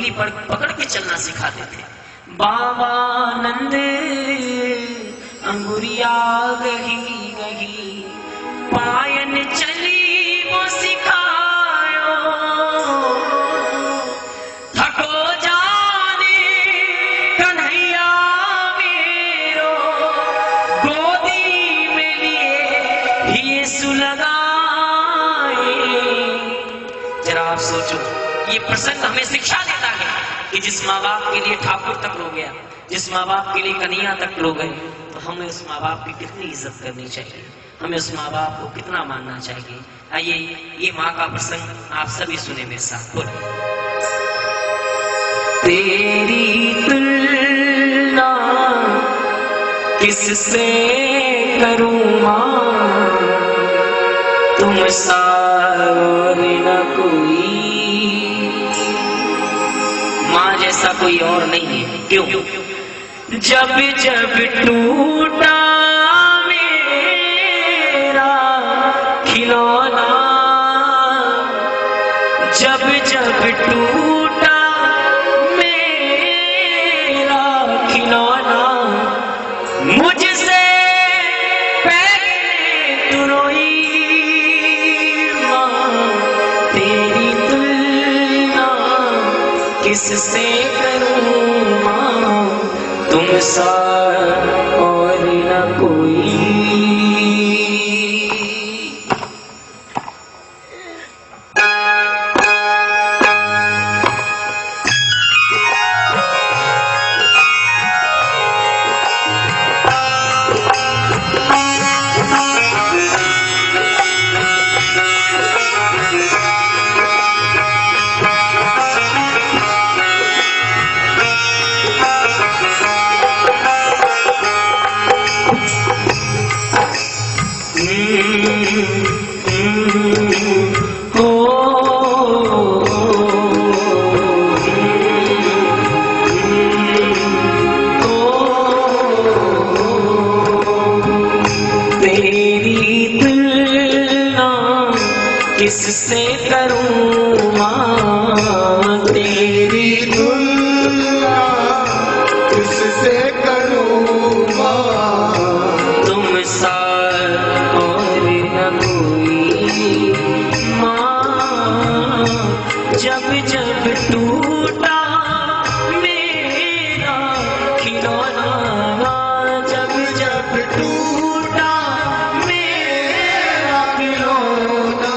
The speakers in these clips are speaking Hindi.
उंगली पकड़ के चलना सिखाते थे। बाबा नंद अंगुरिया गही गही पायन चली वो सिखायो, थको जाने कन्हैया मेरो गोदी में लिए ही सुलगाए। जरा आप सोचो, ये प्रसंग हमें शिक्षा देता है कि जिस माँ बाप के लिए ठाकुर तक रो गया, जिस माँ बाप के लिए कन्हैया तक रो गए, तो हमें उस माँ बाप की कितनी इज्जत करनी चाहिए, हमें उस माँ बाप को कितना मानना चाहिए। आइए ये माँ का प्रसंग आप सभी सुने मेरे साथ। बोलिए। तेरी तुलना किससे करूं माँ, तुम सा और न कोई, माँ जैसा कोई और नहीं है। क्यों? जब जब टूटा मेरा खिलौना, जब जब टूटा मेरा खिलौना, मुझसे पहले तू रोई माँ, तेरी तुलना किससे करूं माँ, तुम सा और न कोई। किससे करूं माँ, तेरी तुलना किससे करूं माँ, तुम सा और न कोई माँ। जब जब टूटा मेरा खिलौना, जब जब टूटा मेरा खिलौना,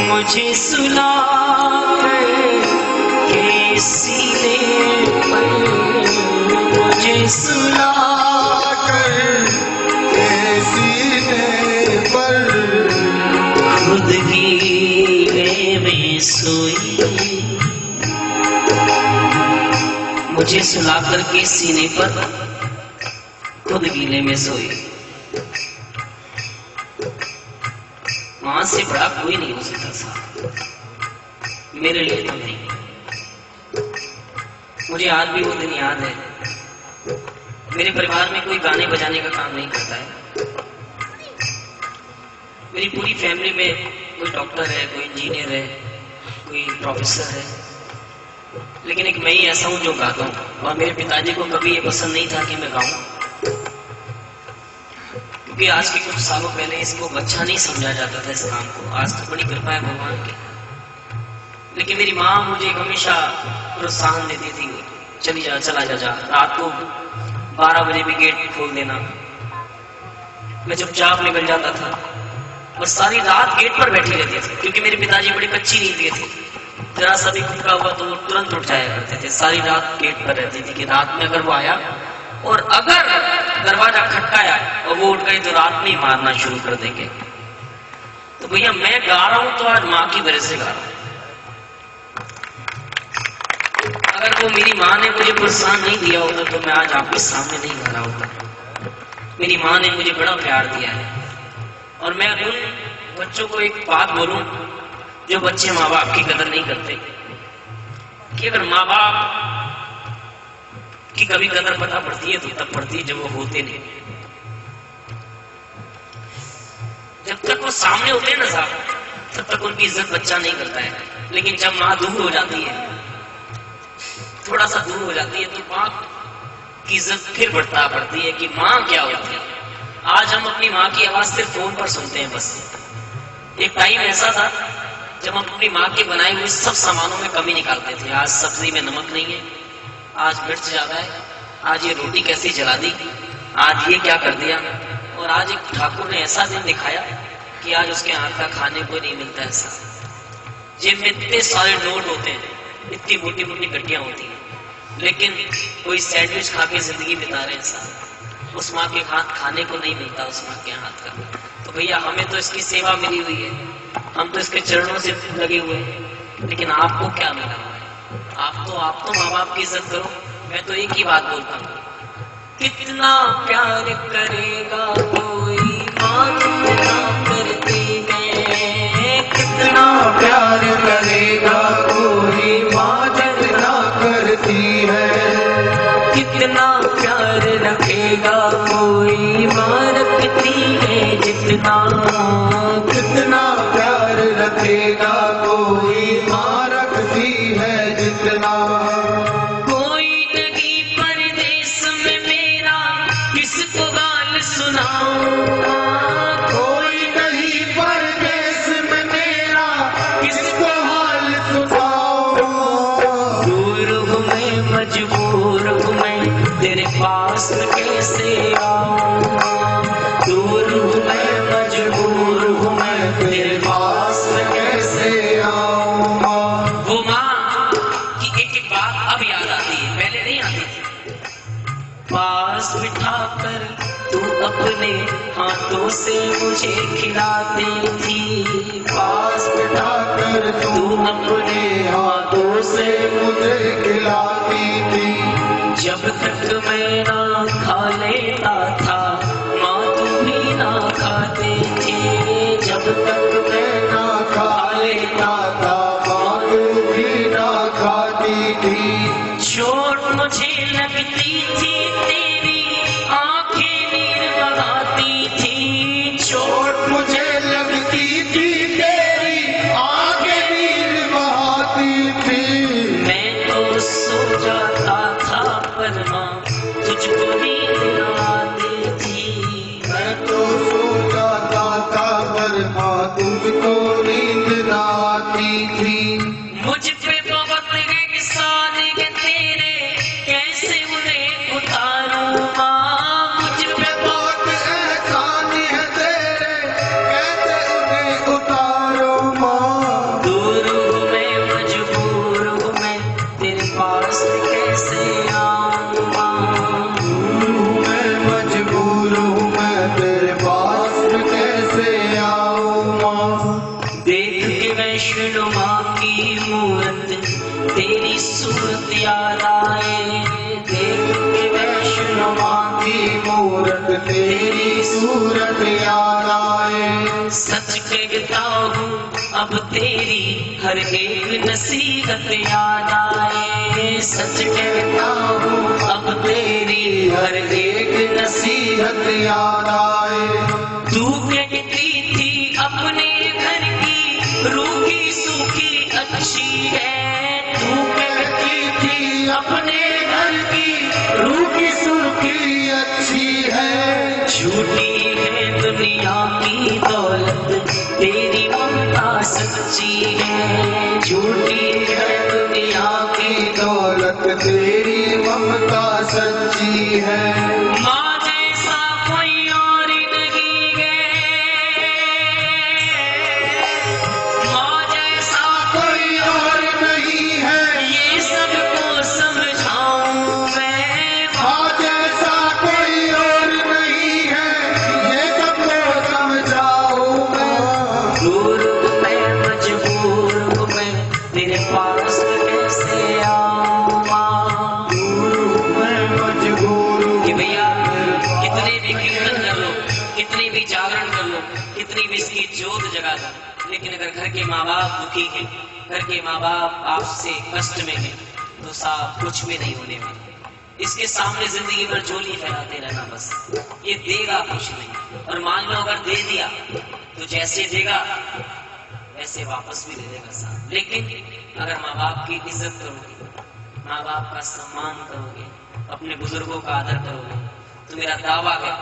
मुझे सुना के सीने पर, मुझे सुना सोई, मुझे सुलाकर के सीने पर खुद गीले में सोई। मां से बड़ा कोई नहीं हो सकता साहब, मेरे लिए तो नहीं। मुझे आज भी वो दिन याद है, मेरे परिवार में कोई गाने बजाने का काम नहीं करता है। मेरी पूरी फैमिली में कोई डॉक्टर है, कोई इंजीनियर है, कोई प्रोफेसर है, लेकिन एक मैं ही ऐसा हूं जो गाता हूं। और मेरे पिताजी को कभी ये पसंद नहीं था कि मैं गाऊं, क्योंकि आज के कुछ सालों पहले इसको अच्छा नहीं समझा जाता था इस काम को। आज तो बड़ी कृपा है भगवान की। लेकिन मेरी माँ मुझे हमेशा प्रोत्साहन देती थी, चला जा, रात को 12 बजे भी गेट खोल देना। मैं चुपचाप निकल जाता था और सारी रात गेट पर बैठी रहती थी, क्योंकि मेरे पिताजी बड़ी कच्ची नींद के थे। जरा सा भी खुदा हुआ तो वो तुरंत उठ जाया करते थे। सारी रात गेट पर रहती थी कि रात में अगर वो आया और अगर दरवाजा खटकाया और वो उठ गए तो रात में ही मारना शुरू कर देंगे। तो भैया मैं गा रहा हूं तो आज माँ की वजह से गा रहा हूं। अगर वो मेरी माँ ने मुझे प्रोत्साहन नहीं दिया होता तो मैं आज आपके सामने नहीं गा रहा होता। मेरी माँ ने मुझे बड़ा प्यार दिया है। और मैं उन बच्चों को एक बात बोलूं जो बच्चे माँ बाप की कदर नहीं करते, कि अगर माँ बाप की कभी कदर पता पड़ती है तो तब पड़ती है जब वो होते नहीं। जब तक वो सामने होते हैं ना साहब, तब तक उनकी इज्जत बच्चा नहीं करता है। लेकिन जब माँ दूर हो जाती है, थोड़ा सा दूर हो जाती है, तो माँ की इज्जत फिर बढ़ता पड़ती है कि माँ क्या होती है। आज हम अपनी माँ की आवाज सिर्फ फोन पर सुनते हैं बस। एक टाइम ऐसा था जब हम अपनी माँ के बनाए हुए सब सामानों में कमी निकालते थे। आज सब्जी में नमक नहीं है, आज मिर्च ज्यादा है, आज ये रोटी कैसी जला दी, आज ये क्या कर दिया। और आज एक ठाकुर ने ऐसा दिन दिखाया कि आज उसके हाथ का खाने को नहीं मिलता। ऐसा जेब में इतने सारे नोट होते हैं, इतनी मोटी मोटी गड्डियां होती हैं, लेकिन कोई सैंडविच खा के जिंदगी बिता रहे हैं साहब। उस माँ के हाथ खाने को नहीं मिलता, उस माँ के हाथ का। तो भैया हमें तो इसकी सेवा मिली हुई है, हम तो इसके चरणों से लगे हुए हैं, लेकिन आपको क्या मिला हुआ है? आप तो माँ बाप की इज्जत करो। मैं तो एक ही बात बोलता हूँ, कितना प्यार करेगा कोई माँ जितना करती मैं, कितना प्यार करेगा कोई माँ जितना करती है, कितना प्यार रखेगा कोई माँ रखती है जितना, कितना प्यार रखेगा कोई माँ रखती है जितना। कोई नहीं परदेश में मेरा किसको गाल सुनाऊं, कोई नहीं परदेश में मेरा किसको हाल सुनाऊं। दूर हूँ मैं, मजबूर हूँ मैं, तेरे पास कैसे आऊं। दूर हूँ मैं, मजबूर हूँ मैं, तेरे पास कैसे आऊं। वो माँ की एक एक बात अब याद आती है, पहले नहीं आती थी। पास बिठाकर तू अपने हाथों से मुझे खिलाती थी, पास बिठाकर तू अपने हाथों से मुझे खिलाती थी। जब तक मैं ना खा लेता था माँ तू भी ना खाती थी, जब तक मैं ना खा लेता था माँ तू भी ना खाती थी। चोट मुझे लगती थी तेरी आंखें नीर बहाती थी, चोट मुझे लगती थी तेरी आंखें नीर बहाती थी। मैं तो सो जाता था पर माँ तुझको नींद ना आती की मूरत तेरी सूरत याद आए। सच कहता हूँ अब तेरी हर एक नसीहत याद आए। सच कहता हूँ अब तेरी हर एक नसीहत याद आए। तू कहती थी अपने घर की रूखी सूखी अच्छी है। तू कहती थी अपने घर की रूखी सूखी अच्छी है। झूठी है दुनिया की दौलत तेरी ममता सच्ची है। झूठी है दुनिया की दौलत तेरी ममता सच्ची है। माँ जैसा कोई और नहीं है। माँ जैसा कोई और नहीं है। ये सबको समझाऊं मैं। माँ जैसा कोई और नहीं है। ये सबको समझाऊं मैं। दूर मैं मजबूर हूँ मैं तेरे पास कैसे आऊं माँ। मैं मजबूर हूँ। कि भैया कितने भी कीर्तन कर लो, कितनी भी जागरण कर लो, कितनी भी इसकी जोत जगा दो, लेकिन अगर घर के माँ बाप दुखी हैं, घर के माँ बाप आपसे कष्ट में हैं, तो साहब कुछ भी नहीं होने में। इसके सामने जिंदगी भर झोली फैलाते रहना बस। ये देगा कुछ नहीं, और मान लो अगर दे दिया तो जैसे देगा वैसे वापस भी दे देगा साहब। लेकिन अगर माँ बाप की इज्जत करोगे, माँ बाप का सम्मान करोगे, अपने बुजुर्गों का आदर करोगे, तो मेरा दावा है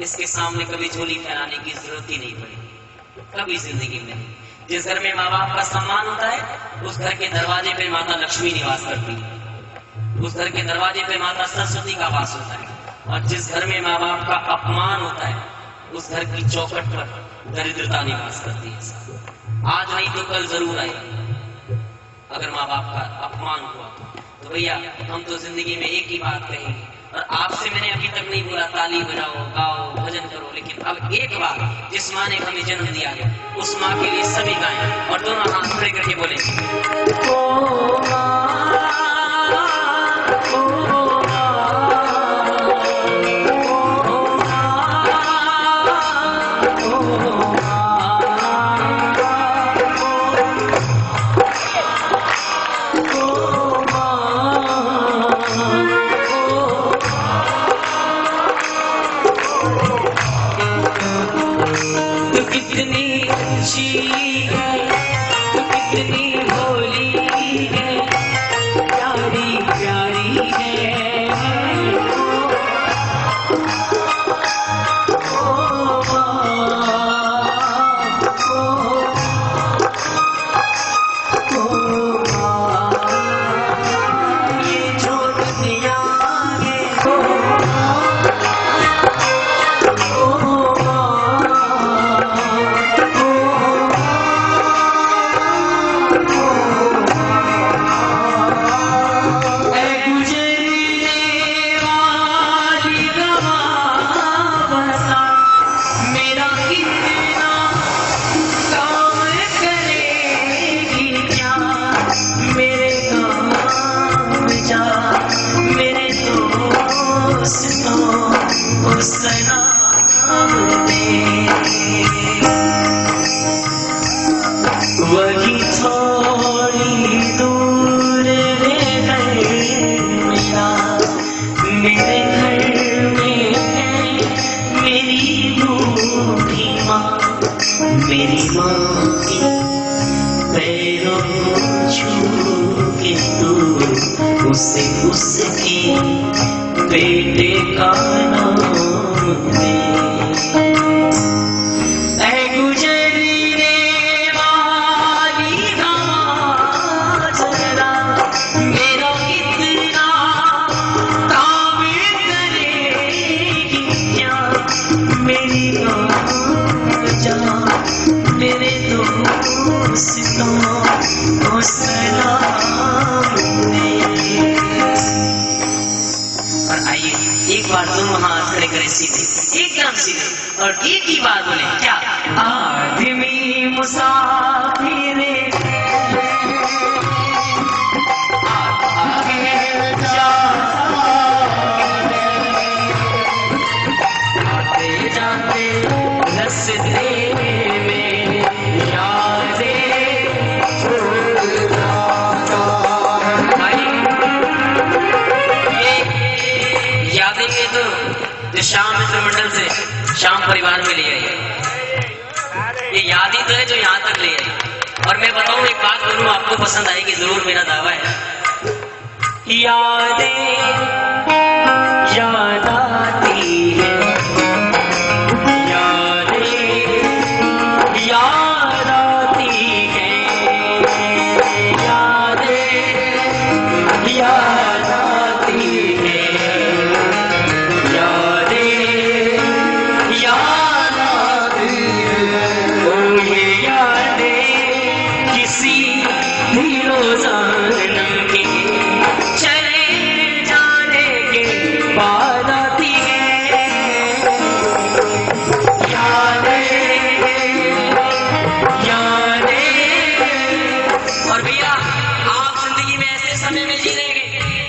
इसके सामने कभी झोली फैलाने की जरूरत ही नहीं पड़ेगी, कभी जिंदगी में नहीं। जिस घर में माँ बाप का सम्मान होता है उस घर के दरवाजे पे माता लक्ष्मी निवास करती है। उस घर के दरवाजे पे माता सरस्वती का वास होता है। और जिस घर में माँ बाप का अपमान होता है उस घर की चौखट पर दरिद्रता निवास करती है। आज नहीं तो कल जरूर आएगी। अगर माँ बाप का अपमान हुआ तो भैया हम तो जिंदगी में एक ही बात कहेंगे, और आपसे मैंने अभी तक नहीं बोला ताली बजाओ, गाओ, भजन करो, लेकिन अब एक बार जिस माँ ने हमें जन्म दिया है उस माँ के लिए सभी गाएं और दोनों हाथ खड़े करके बोले ओ कितनी अच्छी है, तू कितनी भोली है, प्यारी प्यारी है। ओ माँ, ये जो दुनिया है वही थोड़ी दूर है मेरा, मेरे घर में है मेरी बूढ़ी माँ। मेरी माँ की पैरों को छू के तू उसे उसके बेटे का नाम दे। मेरे दोस्तों को सलाम दे। और आइए एक बार दोनों हाथ खड़े करें सीधे, एकदम सीधे, और एक ही बात बोले क्या? आदमी मुसाफिर जो श्याम मित्र मंडल से श्याम परिवार में ले आई। ये याद ही तो है जो यहाँ तक ले आई। और मैं बताऊं एक बात बोलूं, आपको पसंद आएगी जरूर, मेरा दावा है। यादें याद आती है, यादें याद आती है, यादें याद आती है, यादें याद आती है। ओ ये यादें किसी भी रोजाना की चले जाने के बाद आती है। यादें यादें। और भैया आप जिंदगी में ऐसे समय में जी लेंगे,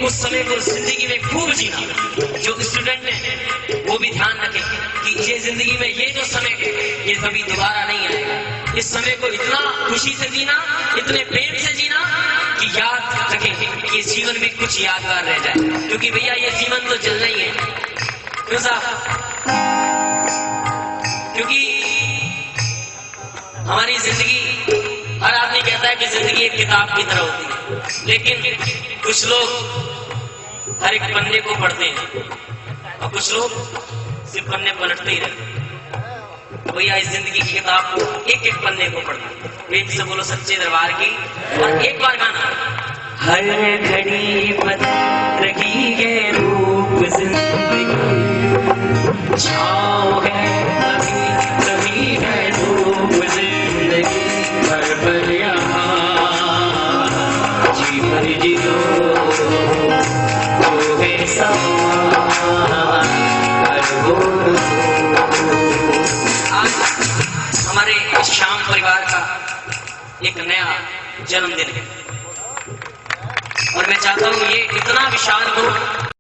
उस समय को जिंदगी में खूब जीना। जो स्टूडेंट है वो भी ध्यान रखें कि ये जिंदगी में ये जो समय है ये कभी दोबारा नहीं आएगा। इस समय को इतना खुशी से जीना, इतने प्रेम से जीना कि याद रखें कि इस जीवन में कुछ यादगार रह जाए, क्योंकि भैया ये जीवन तो चलना ही है। क्यों साहब? क्योंकि हमारी जिंदगी, हर आदमी कहता है कि जिंदगी एक किताब की तरह होती है, लेकिन कुछ लोग हर एक पन्ने को पढ़ते हैं और कुछ लोग सिर्फ पन्ने पलटते ही रहते हैं। तो भैया इस जिंदगी की किताब को एक एक पन्ने को पढ़ना। प्रेम से बोलो सच्चे दरबार की। और एक बार गाना, हर घड़ी बदल रही है रूप जिंदगी, छाँव है कभी कभी है धूप जिंदगी, हर पल यहाँ जी भर जियो वो है समा हर बोल। आज हमारे इस श्याम परिवार का एक नया जन्मदिन है और मैं चाहता हूं ये इतना विशाल हो